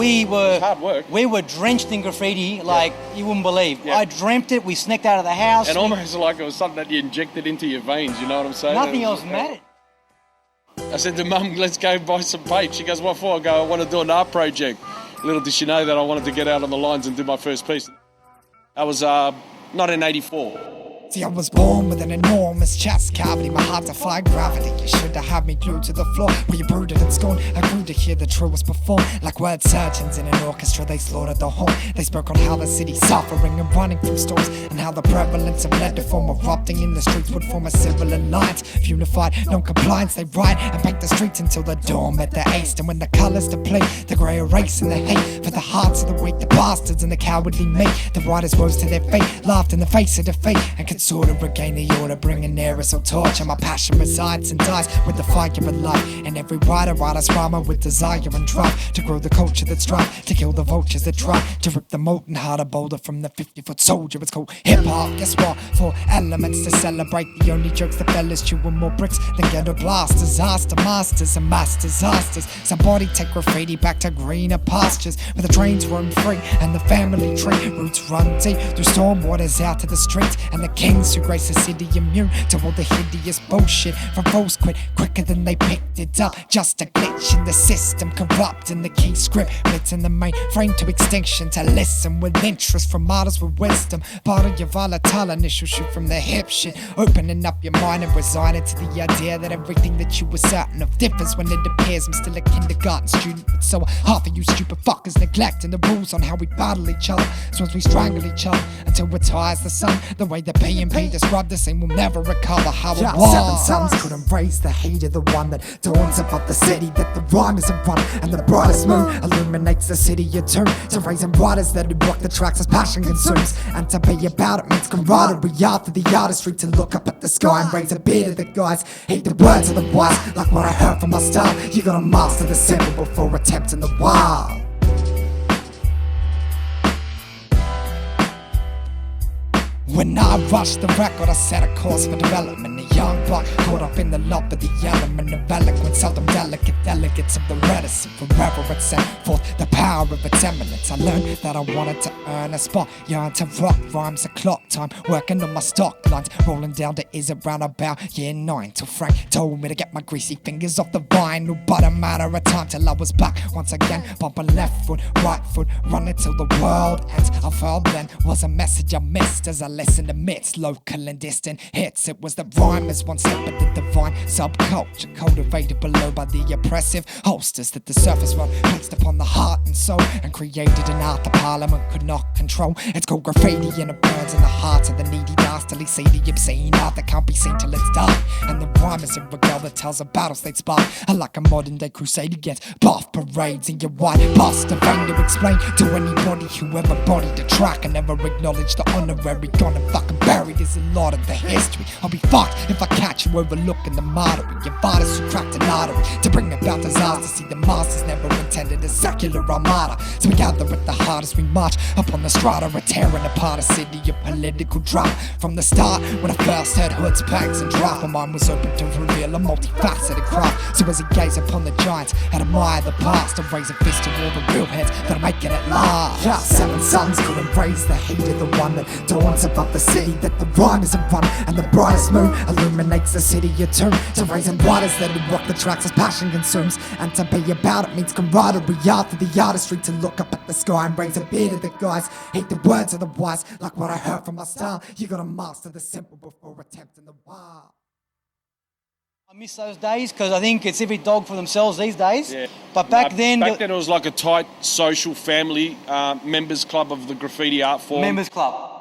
we were hard work. We were drenched in graffiti like you wouldn't believe. Yeah. I dreamt it. We sneaked out of the house. And almost like it was something that you injected into your veins, you know what I'm saying? Nothing else mattered. I said to Mum, let's go buy some paint. She goes, what for? I go, I want to do an art project. Little did she know that I wanted to get out on the lines and do my first piece. That was 1984. See, I was born with an enormous chest cavity. My heart defied gravity. You should have had me glued to the floor where you brooded and scorned. I grew to hear the truest perform. Like word surgeons in an orchestra, they slaughtered the horn. They spoke on how the city's suffering and running through storms, and how the prevalence of lead to form erupting in the streets would form a civil alliance. Unified, non-compliance, they riot and paint the streets until the dawn met the haste. And when the colours deplete, the grey erase and the hate for the hearts of the weak, the bastards and the cowardly meek. The riders rose to their fate, laughed in the face of defeat, and could sort of regain the order, bringing aerosol torch. And my passion resides and dies with the fire of life. And every writer's rhymer with desire and drive to grow the culture that strive to kill the vultures that try to rip the molten heart of boulder from the 50-foot soldier. It's called hip-hop, guess what? 4 elements to celebrate. The only jokes the fellas chewing more bricks than ghetto blasters. Disaster masters and mass disasters. Somebody take graffiti back to greener pastures where the trains roam free and the family tree roots run deep through storm waters out to the streets. And the kings who grace the city immune to all the hideous bullshit from foes quit quicker than they picked it up. Just a glitch in the system, corrupting the key script, blitzing the main frame to extinction. To listen with interest from martyrs with wisdom, part of your volatile initial shoot from the hip shit, opening up your mind and resigning to the idea that everything that you were certain of differs when it appears. I'm still a kindergarten student, but so are half of you stupid fuckers neglecting the rules on how we battle each other. So as we strangle each other until we're tired as the sun, the way the P&P described the same will never recover how it was. 7 suns couldn't raise the heat of the one that dawns above the city, that the rhyme is a run, and the brightest moon illuminates the city you turn to raising riders that walk the tracks as passion consumes. And to be about it means camaraderie after the artistry, to look up at the sky and raise a beer to the guys. Hate the words of the wise, like what I heard from my style. You gotta master the simple before attempting the wild. When I rushed the record, I set a course for development. A young buck caught up in the love of the element of eloquence, seldom delicate delegates of the reticent. Forever it sent forth the power of its eminence. I learned that I wanted to earn a spot, yearned to rock rhymes at clock time, working on my stock lines, rolling down to is around about year 9 till Frank told me to get my greasy fingers off the vinyl. But a matter of time till I was back once again, bumping left foot, right foot, running till the world ends. I felt then was a message I missed as I listened amidst local and distant hits. It was the rhymers one step of the divine subculture, cultivated below by the oppressive holsters that the surface run placed upon the heart and soul, and created an art the parliament could not control. It's called graffiti, and it burns in the hearts of the needy dastardly see the obscene art that can't be seen till it's dark. And the rhyme is a regale that tells of battles they'd spark, like a modern day crusade against buff parades in your white bust. A vain to explain to anybody who ever bodied the track and never acknowledged the honorary. Gonna fucking buried is a lot of the history. I'll be fucked if I catch you overlooking the mottery. Your artists who cracked an artery to bring about disaster. See, the masters never intended a secular armada, so we gather at the hardest. We march up on the strata, we're tearing apart a city of political drama. From the start, when I first heard hoods, pangs and draft, my mind was open to reveal a multifaceted craft. So as he gazed upon the giants and admire the past, to raise a fist to all the real heads that are making it last. Yeah, 7 suns couldn't raise the heat of the one that dawns above the city, that the rhyme is a run, and the brightest moon illuminates the city you turn to, raising riders that would walk the tracks as passion consumes. And to be about it means camaraderie after the artistry, to look up at the sky and raise a beer to the guys. Hate the words of the wise, like what I heard from my style. You gotta master the simple before attempting the wild. I miss those days because I think it's every dog for themselves these days. Yeah. But back then it was like a tight social family members club of the graffiti art form. Members club.